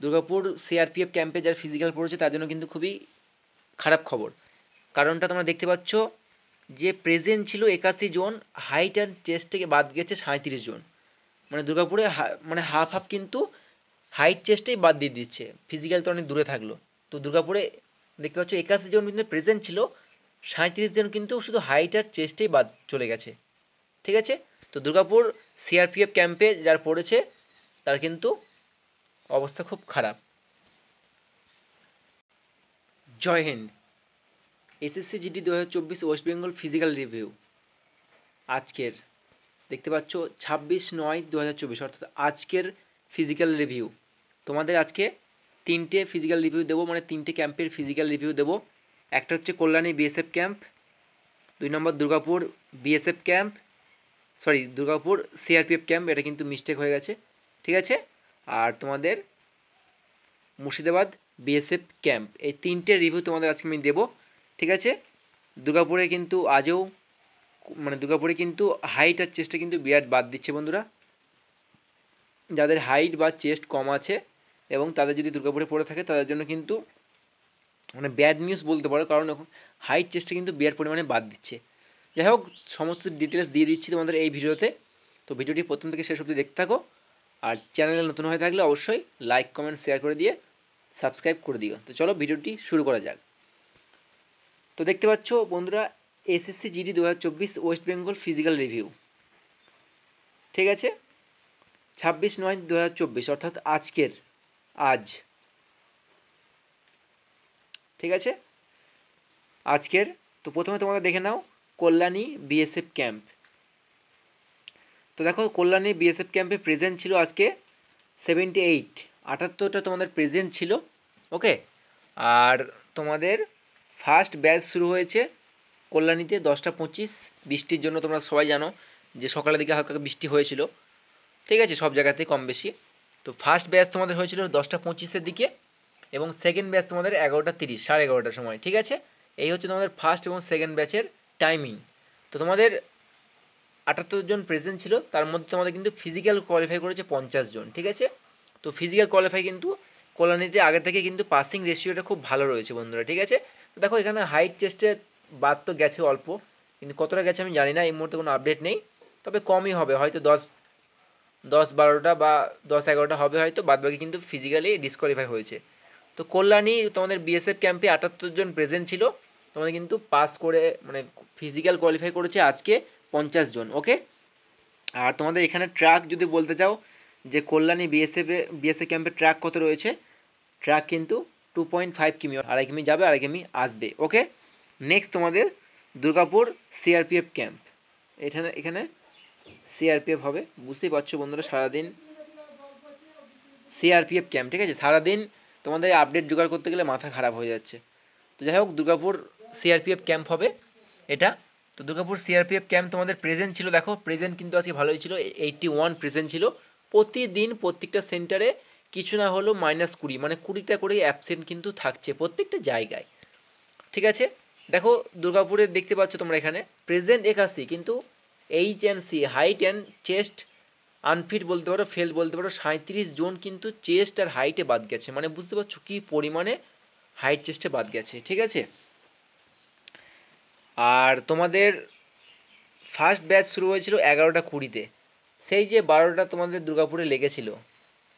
Durgapur CRPF ক্যাম্পে যারা physical পড়েছে তার জন্য কিন্তু খুবই খারাপ খবর। কারণটা তোমরা দেখতে পাচ্ছ যে প্রেজেন্ট ছিল 81 জন, হাইট অ্যান্ড চেস্ট থেকে বাদ গেছে 37 জন। মানে দুর্গাপুরে মানে হাফ হাফ কিন্তু হাইট চেস্টেই বাদ দিয়ে দিচ্ছে, ফিজিক্যাল তো অনেক দূরে থাকলো। তো দুর্গাপুরে দেখতে পাচ্ছ 81 জন কিন্তু প্রেজেন্ট ছিল, 37 জন কিন্তু শুধু হাইট আর চেস্টেই বাদ চলে গেছে। ঠিক আছে, তো দুর্গাপুর সিআরপিএফ ক্যাম্পে যারা পড়েছে তার কিন্তু অবস্থা খুব খারাপ। Jai Hind. SSC GD 2024 West Bengal physical review আজকের দেখতে পাচ্ছ 26/9/2024, অর্থাৎ আজকের ফিজিক্যাল রিভিউ। তোমাদের আজকে 3টে ফিজিক্যাল রিভিউ দেবো, মানে 3টে ক্যাম্পের ফিজিক্যাল রিভিউ দেবো। একটা হচ্ছে কল্যাণী বিএসএফ ক্যাম্প, 2 নম্বর Durgapur BSF camp, sorry Durgapur CRPF camp, এটা কিন্তু মিস্টেক হয়ে গেছে। ঠিক আছে, আর তোমাদের মুর্শিদাবাদ বিএসএফ ক্যাম্প, এই 3টে রিভিউ তোমাদের আজকে আমি দেবো। ঠিক আছে, দুর্গাপুরে কিন্তু আজও মানে দুর্গাপুরে কিন্তু হাইট আর চেস্টে কিন্তু বিরাট বাদ দিচ্ছে বন্ধুরা। যাদের হাইট বা চেস্ট কম আছে এবং তাদের যদি দুর্গাপুরে পড়ে থাকে তাদের জন্য কিন্তু মানে ব্যাড নিউজ বলতে পারো, কারণ এখন হাইট চেস্টে কিন্তু বিরাট পরিমাণে বাদ দিচ্ছে। যাই হোক, সমস্ত ডিটেলস দিয়ে দিচ্ছি তোমাদের এই ভিডিওতে, তো ভিডিওটি প্রথম থেকে শেষ অবধি দেখতে থাকো। আর চ্যানেলে নতুন হয়ে থাকলে অবশ্যই লাইক কমেন্ট শেয়ার করে দিয়ে সাবস্ক্রাইব করে দিও। তো চলো ভিডিওটি শুরু করা যাক। তো দেখতে পাচ্ছ বন্ধুরা, SSC GD 2024 West Bengal physical review. ঠিক আছে, 26/9/2024, অর্থাৎ আজ। ঠিক আছে, আজকের তো প্রথমে তোমরা দেখে নাও কল্যাণী বিএসএফ ক্যাম্প। তো দেখো কল্যাণী বিএসএফ ক্যাম্পে প্রেজেন্ট ছিল আজকে 78, 78টা তোমাদের প্রেজেন্ট ছিল। ওকে, আর তোমাদের ফার্স্ট ব্যাচ শুরু হয়েছে কল্যাণীতে 10টা 25। বৃষ্টির জন্য তোমরা সবাই জানো যে সকালের দিকে হালকা বৃষ্টি হয়েছিল। ঠিক আছে, সব জায়গাতে কম বেশি। তো ফার্স্ট ব্যাচ তোমাদের হয়েছিল 10টা 25-এর দিকে, এবং সেকেন্ড ব্যাচ তোমাদের 11টা 30, 11:30টার সময়। ঠিক আছে, এই হচ্ছে তোমাদের ফার্স্ট এবং সেকেন্ড ব্যাচের টাইমিং। তো তোমাদের 78 জন প্রেজেন্ট ছিল, তার মধ্যে তোমাদের কিন্তু ফিজিক্যাল কোয়ালিফাই করেছে 50 জন। ঠিক আছে, তো ফিজিক্যাল কোয়ালিফাই কিন্তু কল্যাণীতে আগে থেকে কিন্তু পাসিং রেশিওটা খুব ভালো রয়েছে বন্ধুরা। ঠিক আছে, তো দেখো এখানে হাইট চেস্টে বাদ তো গেছে অল্প, কিন্তু কতটা গেছে আমি জানি না, এই মুহূর্তে কোনো আপডেট নেই। তবে কমই হবে, হয়তো 10-12টা বা 10-11টা হবে হয়তো, বাদবাকি কিন্তু ফিজিক্যালি ডিসকোয়ালিফাই হয়েছে। তো কল্যাণী তোমাদের বিএসএফ ক্যাম্পে 78 জন প্রেজেন্ট ছিল, তোমাদের কিন্তু পাস করে মানে ফিজিক্যাল কোয়ালিফাই করেছে আজকে 50 জন। ওকে, আর তোমাদের এখানে ট্র্যাক যদি বলতে চাও যে কল্যাণী বিএসএফ ক্যাম্পে ট্র্যাক কত রয়েছে, ট্র্যাক কিন্তু 2.5 কিমি, 2.5 কিমি যাবে, 2.5 কিমি আসবে। ওকে, নেক্সট তোমাদের দুর্গাপুর সিআরপিএফ ক্যাম্প। এখানে সিআরপিএফ হবে, বুঝতেই পারছো বন্ধুরা, সারাদিন সিআরপিএফ ক্যাম্প। ঠিক আছে, সারাদিন তোমাদের আপডেট জোগাড় করতে গেলে মাথা খারাপ হয়ে যাচ্ছে। তো যাই হোক, দুর্গাপুর সিআরপিএফ ক্যাম্প হবে এটা। তো দুর্গাপুর সিআরপিএফ ক্যাম্প তোমাদের প্রেজেন্ট ছিল, দেখো প্রেজেন্ট কিন্তু আজকে ভালোই ছিল, 81 প্রেজেন্ট ছিল। প্রতিদিন প্রত্যেকটা সেন্টারে কিছু না হলেও -20, মানে 20টা করে অ্যাবসেন্ট কিন্তু থাকছে প্রত্যেকটা জায়গায়। ঠিক আছে, দেখো দুর্গাপুরে দেখতে পাচ্ছ তোমরা এখানে প্রেজেন্ট 81, কিন্তু H and C height and chest unfit বলতে পারো, ফেল বলতে পারো, 37 জন কিন্তু চেস্ট আর হাইটে বাদ গেছে, মানে বুঝতে পারছো কী পরিমাণে হাইট চেস্টে বাদ গেছে। ঠিক আছে, আর তোমাদের ফার্স্ট ব্যাচ শুরু হয়েছিল 11টা 20-তে, সেই যে 12টা তোমাদের দুর্গাপুরে লেগেছিল,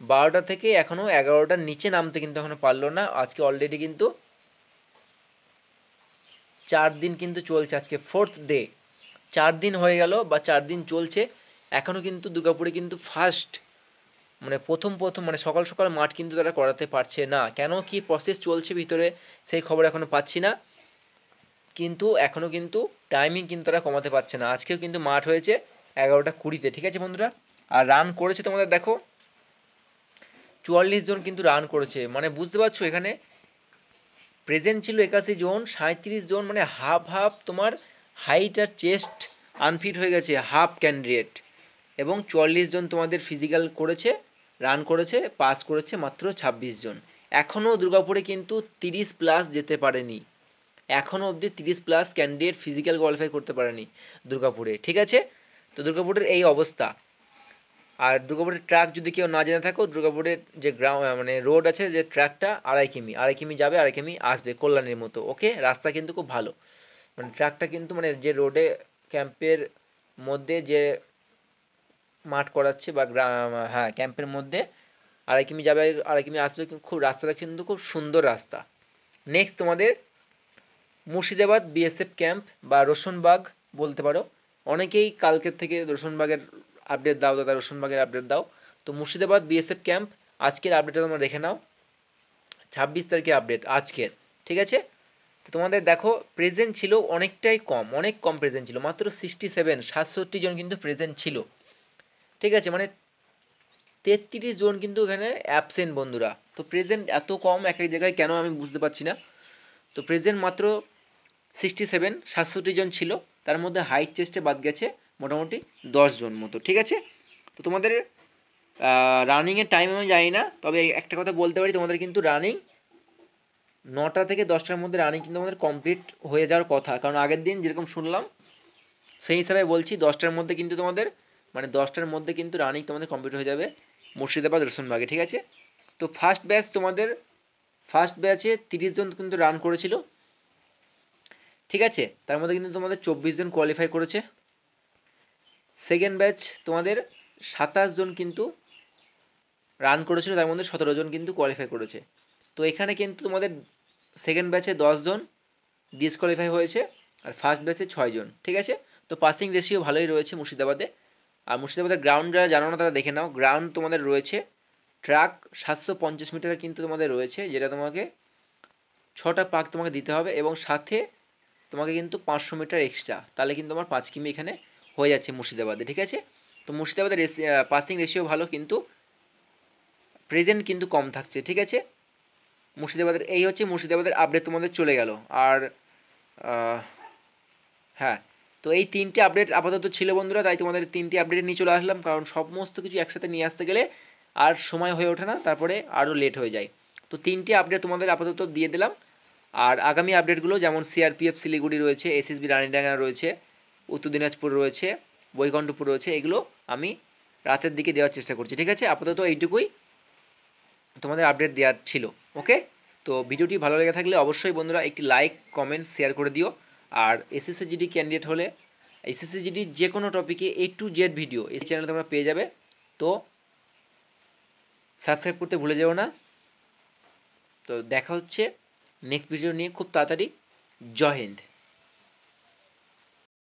12টা থেকে এখনও 11টার নিচে নামতে কিন্তু এখনও পারলো না। আজকে অলরেডি কিন্তু 4 দিন কিন্তু চলছে, আজকে 4th ডে, 4 দিন হয়ে গেল বা 4 দিন চলছে, এখনও কিন্তু দুর্গাপুরে কিন্তু ফার্স্ট মানে প্রথম মানে সকাল সকাল মাঠ কিন্তু তারা করাতে পারছে না। কেন, কি প্রসেস চলছে ভিতরে সেই খবর এখনও পাচ্ছি না, কিন্তু এখনও কিন্তু টাইমিং কিন্তু তারা কমাতে পারছে না। আজকেও কিন্তু মাঠ হয়েছে 11টা 20-তে। ঠিক আছে বন্ধুরা, আর রান করেছে তোমাদের দেখো 44 জন কিন্তু রান করেছে, মানে বুঝতে পারছো এখানে প্রেজেন্ট ছিল 81 জন, 37 জন, মানে হাফ হাফ তোমার হাইট আর চেস্ট আনফিট হয়ে গেছে, হাফ ক্যান্ডিডেট। এবং 44 জন তোমাদের ফিজিক্যাল করেছে, রান করেছে, পাস করেছে মাত্র 26 জন। এখনও দুর্গাপুরে কিন্তু 30+ যেতে পারেনি, এখনও অবধি 30+ ক্যান্ডিডেট ফিজিক্যাল কোয়ালিফাই করতে পারেনি দুর্গাপুরে। ঠিক আছে, তো দুর্গাপুরের এই অবস্থা। আর দুর্গাপুরের ট্র্যাক যদি কেউ না জেনে থাকো, দুর্গাপুরের যে মানে রোড আছে, যে ট্র্যাকটা 2.5 কিমি যাবে, 2.5 কিমি আসবে, কল্যাণীর মতো। ওকে, রাস্তা কিন্তু খুব ভালো, মানে ট্র্যাকটা কিন্তু মানে যে রোডে ক্যাম্পের মধ্যে যে মাঠ করাচ্ছে বা হ্যাঁ ক্যাম্পের মধ্যে 2.5 কিমি যাবে, 2.5 কিমি আসবে, কিন্তু খুব রাস্তাটা কিন্তু খুব সুন্দর রাস্তা। নেক্সট তোমাদের মুর্শিদাবাদ বিএসএফ ক্যাম্প বা রোশনবাগ বলতে পারো। অনেকেই কালকের থেকে রোশনবাগের আপডেট দাও দাদা, রোশনবাগের আপডেট দাও। তো মুর্শিদাবাদ বিএসএফ ক্যাম্প আজকের আপডেটটা তোমরা দেখে নাও, 26 তারিখের আপডেট আজকের, ঠিক আছে। তো তোমাদের দেখো প্রেজেন্ট ছিল অনেকটাই কম, অনেক কম প্রেজেন্ট ছিল, মাত্র 67 জন কিন্তু প্রেজেন্ট ছিল, ঠিক আছে। মানে 33 জন কিন্তু এখানে অ্যাবসেন্ট বন্ধুরা। তো প্রেজেন্ট এত কম এক এক জায়গায় কেন আমি বুঝতে পারছি না। তো প্রেজেন্ট মাত্র 67 জন ছিল, তার মধ্যে হাইট চেস্টে বাদ গেছে মোটামুটি 10 জন মতো, ঠিক আছে। তো তোমাদের রানিংয়ের টাইম আমি জানি না, তবে একটা কথা বলতে পারি, তোমাদের কিন্তু রানিং 9টা থেকে 10টার মধ্যে রানিং কিন্তু আমাদের কমপ্লিট হয়ে যাওয়ার কথা, কারণ আগের দিন যেরকম শুনলাম সেই হিসাবে বলছি 10টার মধ্যে কিন্তু তোমাদের, মানে 10টার মধ্যে কিন্তু রানিং তোমাদের কমপ্লিট হয়ে যাবে মুর্শিদাবাদ রোশনবাগে, ঠিক আছে। তো ফার্স্ট ব্যাচ তোমাদের, ফার্স্ট ব্যাচে 30 জন কিন্তু রান করেছিল, ঠিক আছে। তার মধ্যে কিন্তু তোমাদের 24 জন কোয়ালিফাই করেছে। সেকেন্ড ব্যাচ তোমাদের 27 জন কিন্তু রান করেছিল, তার মধ্যে 17 জন কিন্তু কোয়ালিফাই করেছে। তো এখানে কিন্তু তোমাদের সেকেন্ড ব্যাচে 10 জন ডিসকোয়ালিফাই হয়েছে, আর ফার্স্ট ব্যাচে 6 জন, ঠিক আছে। তো পাসিং রেশিও ভালোই রয়েছে মুর্শিদাবাদে। আর মুর্শিদাবাদের গ্রাউন্ড যারা জানো না তারা দেখে নাও, গ্রাউন্ড তোমাদের রয়েছে ট্র্যাক 750 মিটার কিন্তু তোমাদের রয়েছে, যেটা তোমাকে 6টা পাক তোমাকে দিতে হবে, এবং সাথে তোমাকে কিন্তু 500 মিটার এক্সট্রা, তাহলে কিন্তু আমার 5 কিমি এখানে হয়ে যাচ্ছে মুর্শিদাবাদে, ঠিক আছে। তো মুর্শিদাবাদের পাসিং রেশিও ভালো, কিন্তু প্রেজেন্ট কিন্তু কম থাকছে, ঠিক আছে। মুর্শিদাবাদের এই হচ্ছে মুর্শিদাবাদের আপডেট তোমাদের চলে গেল। আর হ্যাঁ, তো এই 3টে আপডেট আপাতত ছিল বন্ধুরা, তাই তোমাদের 3টে আপডেট নিয়ে চলে আসলাম, কারণ সমস্ত কিছু একসাথে নিয়ে আসতে গেলে আর সময় হয়ে ওঠে না, তারপরে আরও লেট হয়ে যায়। তো 3টে আপডেট তোমাদের আপাতত দিয়ে দিলাম। আর আগামী আপডেটগুলো যেমন সিআরপিএফ শিলিগুড়ি রয়েছে, এসএসবি রানীডাঙ্গা রয়েছে, উত্তর দিনাজপুর রয়েছে, বৈকুণ্ঠপুর রয়েছে, এগুলো আমি রাতের দিকে দেওয়ার চেষ্টা করছি, ঠিক আছে। আপাতত এইটুকুই তোমাদের আপডেট দেওয়ার ছিল, ওকে। তো ভিডিওটি ভালো লেগে থাকলে অবশ্যই বন্ধুরা একটি লাইক কমেন্ট শেয়ার করে দিও। আর এসএসসি জিডি ক্যান্ডিডেট হলে এসএসসি জিডি যে কোনো টপিকে A to Z ভিডিও এই চ্যানেলে তোমরা পেয়ে যাবে। তো সাবস্ক্রাইব করতে ভুলে যেও না। তো দেখা হচ্ছে নেক্সট ভিডিও নিয়ে খুব তাড়াতাড়ি। জয় হিন্দ।